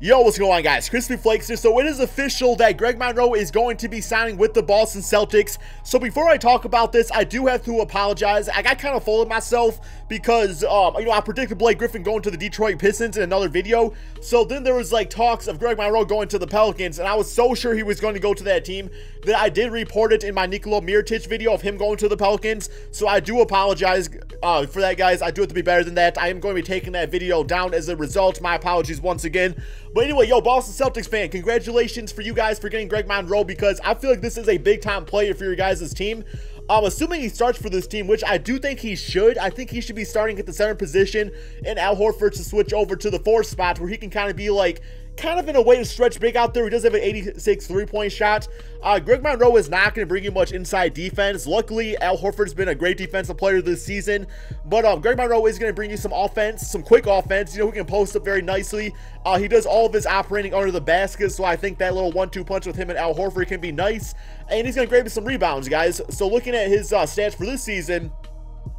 Yo, what's going on, guys? Crispy Flakes here. So it is official that Greg Monroe is going to be signing with the Boston Celtics. So before I talk about this, I do have to apologize. I got kind of full of myself because, I predicted Blake Griffin going to the Detroit Pistons in another video. So then there was like talks of Greg Monroe going to the Pelicans, and I was so sure he was going to go to that team that I did report it in my Nikola Mirotic video of him going to the Pelicans. So I do apologize for that, guys. I do have to be better than that. I am going to be taking that video down as a result. My apologies once again. But anyway, yo, Boston Celtics fan, congratulations for you guys for getting Greg Monroe, because I feel like this is a big-time player for your guys' team. Assuming he starts for this team, which I do think he should. I think he should be starting at the center position, and Al Horford to switch over to the 4th spot, where he can kind of be like, kind of in a way to stretch big out there. He does have an 86 3-point shot. Greg Monroe is not going to bring you much inside defense. Luckily, Al Horford's been a great defensive player this season, but Greg Monroe is going to bring you some offense, some quick offense. You know, he can post up very nicely. He does all of his operating under the basket, so I think that little 1-2 punch with him and Al Horford can be nice, and he's going to grab you some rebounds, guys. So looking at his stats for this season,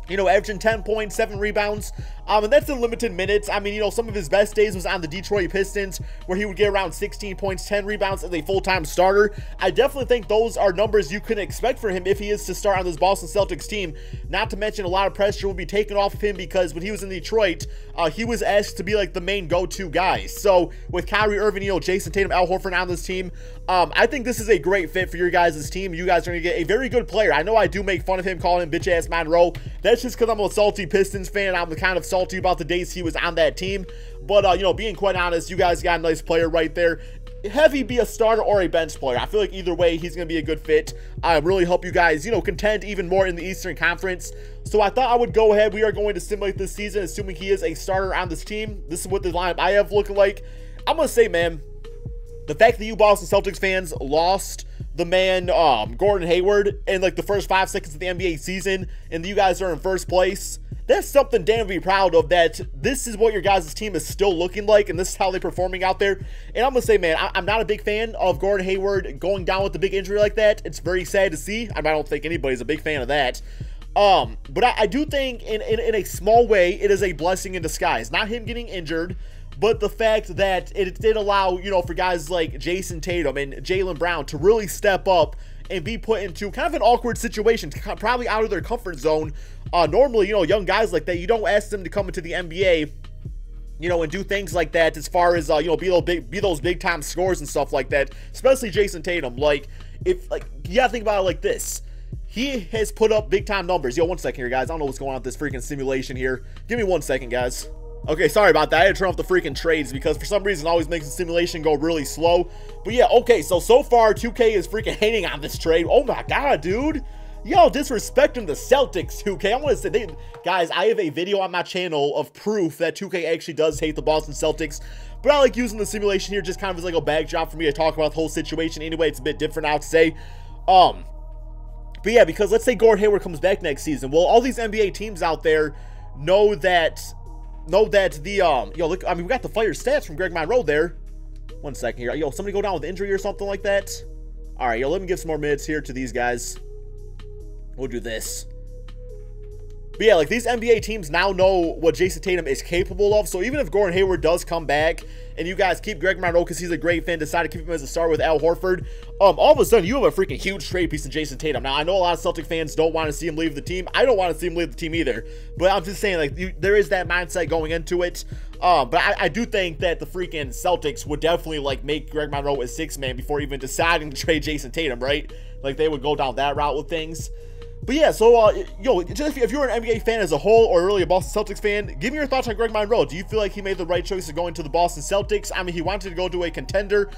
you know, averaging 10 points, 7 rebounds, and that's in limited minutes. I mean, you know, some of his best days was on the Detroit Pistons, where he would get around 16 points, 10 rebounds as a full-time starter. I definitely think those are numbers you can expect for him if he is to start on this Boston Celtics team. Not to mention, a lot of pressure will be taken off of him, because when he was in Detroit, he was asked to be like the main go-to guy. So with Kyrie Irving, you know, Jason Tatum, Al Horford on this team, I think this is a great fit for your guys' team. You guys are going to get a very good player. I know I do make fun of him, calling him bitch-ass Monroe. That's just because I'm a salty Pistons fan. I'm kind of salty about the days he was on that team. But, you know, being quite honest, you guys got a nice player right there. Have he be a starter or a bench player, I feel like either way, he's going to be a good fit. I really hope you guys, you know, contend even more in the Eastern Conference. So I thought I would go ahead. We are going to simulate this season, assuming he is a starter on this team. This is what the lineup I have looking like. I'm going to say, man, the fact that you Boston Celtics fans lost the man, Gordon Hayward, in like the first 5 seconds of the NBA season, and you guys are in first place, that's something damn to be proud of, that this is what your guys' team is still looking like, and this is how they're performing out there. And I'm going to say, man, I'm not a big fan of Gordon Hayward going down with a big injury like that. It's very sad to see. I don't think anybody's a big fan of that. But I do think in a small way, it is a blessing in disguise. Not him getting injured, but the fact that it did allow, you know, for guys like Jason Tatum and Jaylen Brown to really step up and be put into kind of an awkward situation, probably out of their comfort zone. Normally, you know, young guys like that, you don't ask them to come into the NBA, you know, and do things like that as far as, you know, be those big-time scores and stuff like that, especially Jason Tatum. Like, you gotta think about it like this. He has put up big-time numbers. Yo, 1 second here, guys. I don't know what's going on with this freaking simulation here. Give me 1 second, guys. Okay, sorry about that. I had to turn off the freaking trades because for some reason it always makes the simulation go really slow. But yeah, okay, so far 2K is freaking hating on this trade. Oh my god, dude. Yo, disrespecting the Celtics, 2K. I want to say, guys, I have a video on my channel of proof that 2K actually does hate the Boston Celtics. But I like using the simulation here just kind of as like a backdrop for me to talk about the whole situation. Anyway, it's a bit different, I would say. But yeah, because let's say Gordon Hayward comes back next season. Well, all these NBA teams out there know that the yo, look, I mean, we got the fire stats from Greg Monroe there. 1 second here. Yo, somebody go down with injury or something like that. All right, yo, let me give some more minutes here to these guys. We'll do this. But yeah, like, these NBA teams now know what Jason Tatum is capable of. So even if Gordon Hayward does come back and you guys keep Greg Monroe because he's a great fan, decide to keep him as a star with Al Horford, all of a sudden you have a freaking huge trade piece of Jason Tatum. Now, I know a lot of Celtic fans don't want to see him leave the team. I don't want to see him leave the team either. But I'm just saying, like, there is that mindset going into it. But I do think that the freaking Celtics would definitely, like, make Greg Monroe a 6-man before even deciding to trade Jason Tatum, right? Like, they would go down that route with things. But yeah, so, yo, just if you're an NBA fan as a whole, or really a Boston Celtics fan, give me your thoughts on Greg Monroe. Do you feel like he made the right choice of going to the Boston Celtics? I mean, he wanted to go to a contender.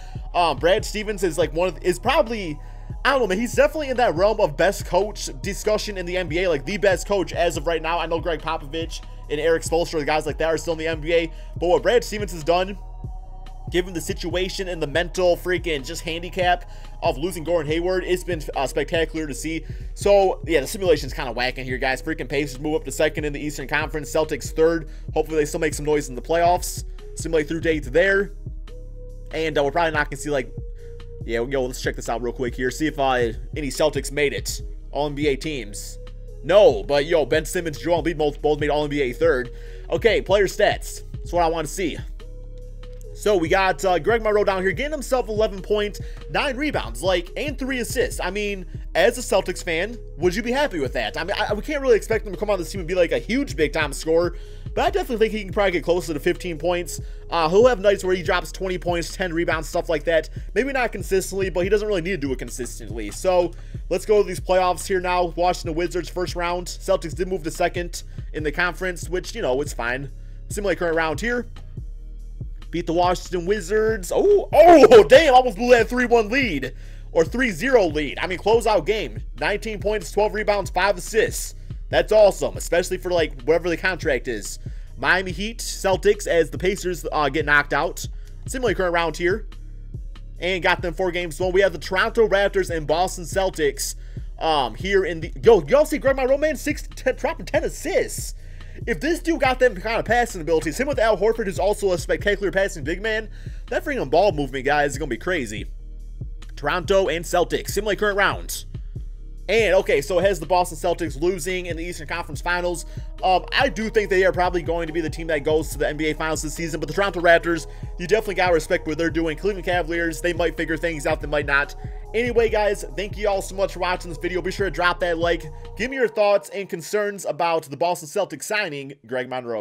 Brad Stevens is like is probably, I don't know, man, he's definitely in that realm of best coach discussion in the NBA, like the best coach as of right now. I know Greg Popovich and Eric Spoelstra, the guys like that, are still in the NBA, but what Brad Stevens has done, given the situation and the mental freaking just handicap of losing Gordon Hayward, it's been spectacular to see. So yeah, the simulation's kind of whacking here, guys. Freaking Pacers move up to 2nd in the Eastern Conference, Celtics 3rd. Hopefully they still make some noise in the playoffs. Simulate through dates there, and we're probably not gonna see, like, yeah, yo, let's check this out real quick here, see if any Celtics made it. All NBA teams, no, but yo, Ben Simmons, Joel Embiid both made All NBA 3rd. Okay, player stats, that's what I want to see. So we got Greg Monroe down here getting himself 11 points, 9 rebounds, and 3 assists. I mean, as a Celtics fan, would you be happy with that? I mean, we can't really expect him to come on this team and be like a huge big-time scorer, but I definitely think he can probably get closer to 15 points. He'll have nights where he drops 20 points, 10 rebounds, stuff like that. Maybe not consistently, but he doesn't really need to do it consistently. So let's go to these playoffs here now. Washington Wizards first round. Celtics did move to second in the conference, which, you know, it's fine. Similar current round here. Beat the Washington Wizards. Oh, damn, almost blew that 3-1 lead. Or 3-0 lead. I mean, closeout game. 19 points, 12 rebounds, 5 assists. That's awesome, especially for, whatever the contract is. Miami Heat, Celtics, as the Pacers get knocked out. Similarly current round here. And got them 4 games won. We have the Toronto Raptors and Boston Celtics here in the... Yo, y'all see Greg Monroe, man? Dropping 10 assists. If this dude got them kind of passing abilities, him with Al Horford, who's also a spectacular passing big man, that freaking ball movement, guys, is going to be crazy. Toronto and Celtics, similarly current round. And, okay, so it has the Boston Celtics losing in the Eastern Conference Finals. I do think they are probably going to be the team that goes to the NBA Finals this season, but the Toronto Raptors, you definitely got to respect what they're doing. Cleveland Cavaliers, they might figure things out, they might not. Anyway, guys, thank you all so much for watching this video. Be sure to drop that like. Give me your thoughts and concerns about the Boston Celtics signing Greg Monroe.